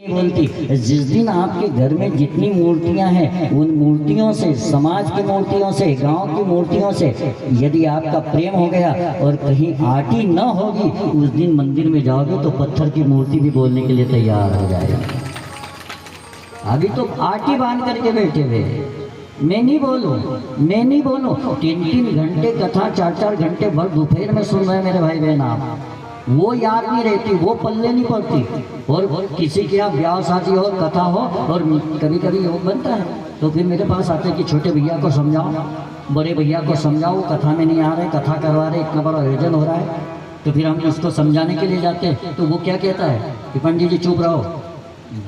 बोलती। जिस दिन आपके घर में जितनी मूर्तियां हैं उन मूर्तियों से, समाज की मूर्तियों से, गांव की मूर्तियों से यदि आपका प्रेम हो गया और कहीं आटी न होगी, उस दिन मंदिर में जाओगे तो पत्थर की मूर्ति भी बोलने के लिए तैयार हो जाएगी। अभी तो आटी बांध करके बैठे हुए, मैं नहीं बोलूं 3-3 घंटे कथा, 4-4 घंटे भर दोपहर में सुन रहे हैं मेरे भाई बहन। आप वो याद नहीं रहती, वो पल्ले नहीं पड़ती। और किसी के यहाँ ब्याह शादी हो, कथा हो और कभी कभी योग बनता है तो फिर मेरे पास आते कि छोटे भैया को समझाओ, बड़े भैया को समझाओ, कथा में नहीं आ रहे, कथा करवा रहे, इतना बड़ा आयोजन हो रहा है। तो फिर हम उसको समझाने के लिए जाते हैं तो वो क्या कहता है कि पंडित जी चुप रहो,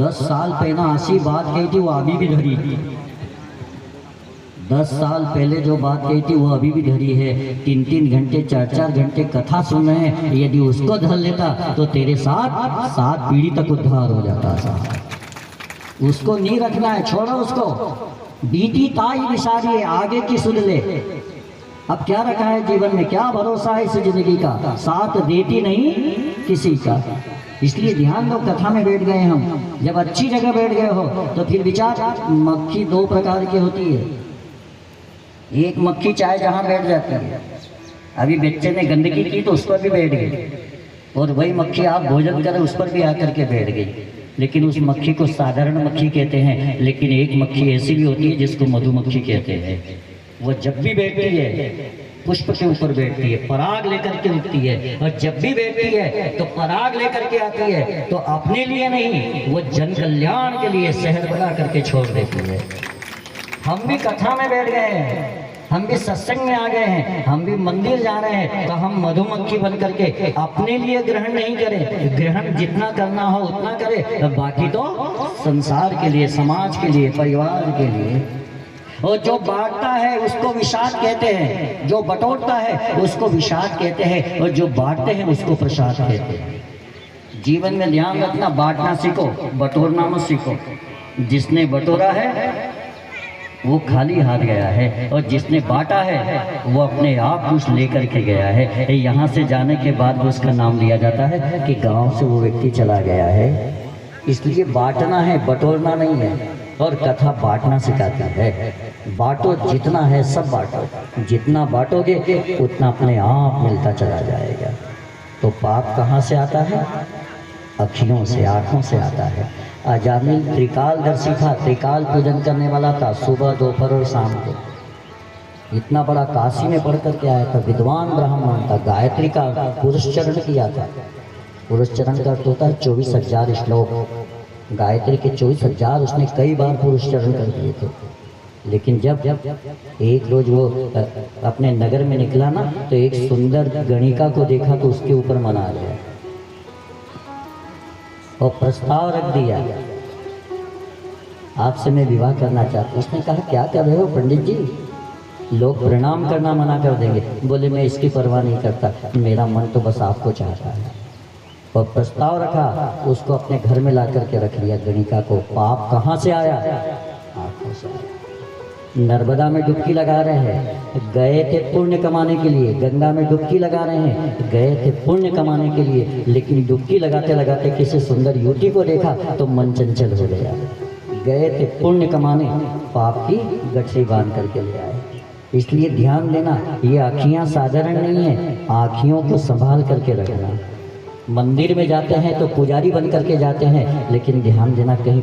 10 साल पहले ऐसी बात कही थी वो अभी भी धरी। 10 साल पहले जो बात कही थी वो अभी भी धरी है। 3-3 घंटे 4-4 घंटे कथा सुन रहे हैं, यदि उसको धर लेता तो तेरे साथ 7 पीढ़ी तक उद्धार हो जाता। साहब उसको नहीं रखना है, छोड़ो उसको। बीती ताई विसारी है, आगे की सुन ले। अब क्या रखा है जीवन में, क्या भरोसा है इस जिंदगी का, साथ देती नहीं किसी का। इसलिए ध्यान दो, कथा में बैठ गए हम, जब अच्छी जगह बैठ गए हो तो फिर विचार। मक्खी 2 प्रकार की होती है। एक मक्खी चाहे जहाँ बैठ जाती है, अभी बच्चे ने गंदगी की तो उस पर भी बैठ गई, और वही मक्खी आप भोजन करें उस पर भी आकर के बैठ गई। लेकिन उस मक्खी को साधारण मक्खी कहते हैं, लेकिन एक मक्खी ऐसी भी होती है जिसको मधुमक्खी कहते हैं। वो जब भी बैठती है पुष्प के ऊपर बैठती है, पराग लेकर के उठती है, और जब भी बैठती है तो पराग लेकर के आती है, तो अपने लिए नहीं, वो जन कल्याण के लिए शहर बना करके छोड़ देती है। हम भी कथा में बैठ गए हैं, हम भी सत्संग में आ गए हैं, हम भी मंदिर जा रहे हैं, तो हम मधुमक्खी बन करके अपने लिए ग्रहण नहीं करें। ग्रहण जितना करना हो उतना करें, बाकी तो संसार के लिए, समाज के लिए, परिवार के लिए। और जो बांटता है उसको विषाद कहते हैं, जो बटोरता है उसको विषाद कहते हैं, और जो बांटते हैं उसको प्रसाद कहते हैं। जीवन में ध्यान रखना, बांटना सीखो, बटोरना मत सीखो। जिसने बटोरा है वो खाली हाथ गया है, और जिसने बांटा है वो अपने आप कुछ लेकर के गया है। यहाँ से जाने के बाद उसका नाम लिया जाता है कि गांव से वो व्यक्ति चला गया है। इसलिए बांटना है, बटोरना नहीं है। और कथा बांटना सिखाती है। बांटो, जितना है सब बांटो, जितना बांटोगे उतना अपने आप मिलता चला जाएगा। तो पाप कहाँ से आता है? अखियों से, आँखों से आता है। अजामिल त्रिकालदर्शी था, त्रिकाल पूजन करने वाला था, सुबह दोपहर और शाम को। इतना बड़ा काशी में पढ़ करके आया था, विद्वान ब्राह्मण था। गायत्री का पुरुषचरण किया था। पुरुषचरण का अर्थ होता है 24,000 श्लोक। गायत्री के 24,000 उसने कई बार पुरुषचरण कर दिए थे। लेकिन जब एक रोज वो अपने नगर में निकला ना, तो एक सुंदर गणिका को देखा तो उसके ऊपर मन आ गया और प्रस्ताव रख दिया, आपसे मैं विवाह करना चाहता हूँ। उसने कहा क्या कर रहे हो पंडित जी, लोग प्रणाम करना मना कर देंगे। बोले मैं इसकी परवाह नहीं करता, मेरा मन तो बस आपको चाहता है। और प्रस्ताव रखा, उसको अपने घर में ला करके रख लिया गणिका को। पाप कहाँ से आया? आँखों से। नर्मदा में डुबकी लगा रहे हैं, गए थे पुण्य कमाने के लिए। गंगा में डुबकी लगा रहे हैं, गए थे पुण्य कमाने के लिए। लेकिन डुबकी लगाते लगाते किसी सुंदर युवती को देखा तो मन चंचल हो गया। गए थे पुण्य कमाने, पाप की गठरी बांध करके ले आए। इसलिए ध्यान देना, ये आँखियाँ साधारण नहीं है, आँखियों को संभाल करके रखना। मंदिर में जाते हैं तो पुजारी बन करके जाते हैं, लेकिन ध्यान देना कहीं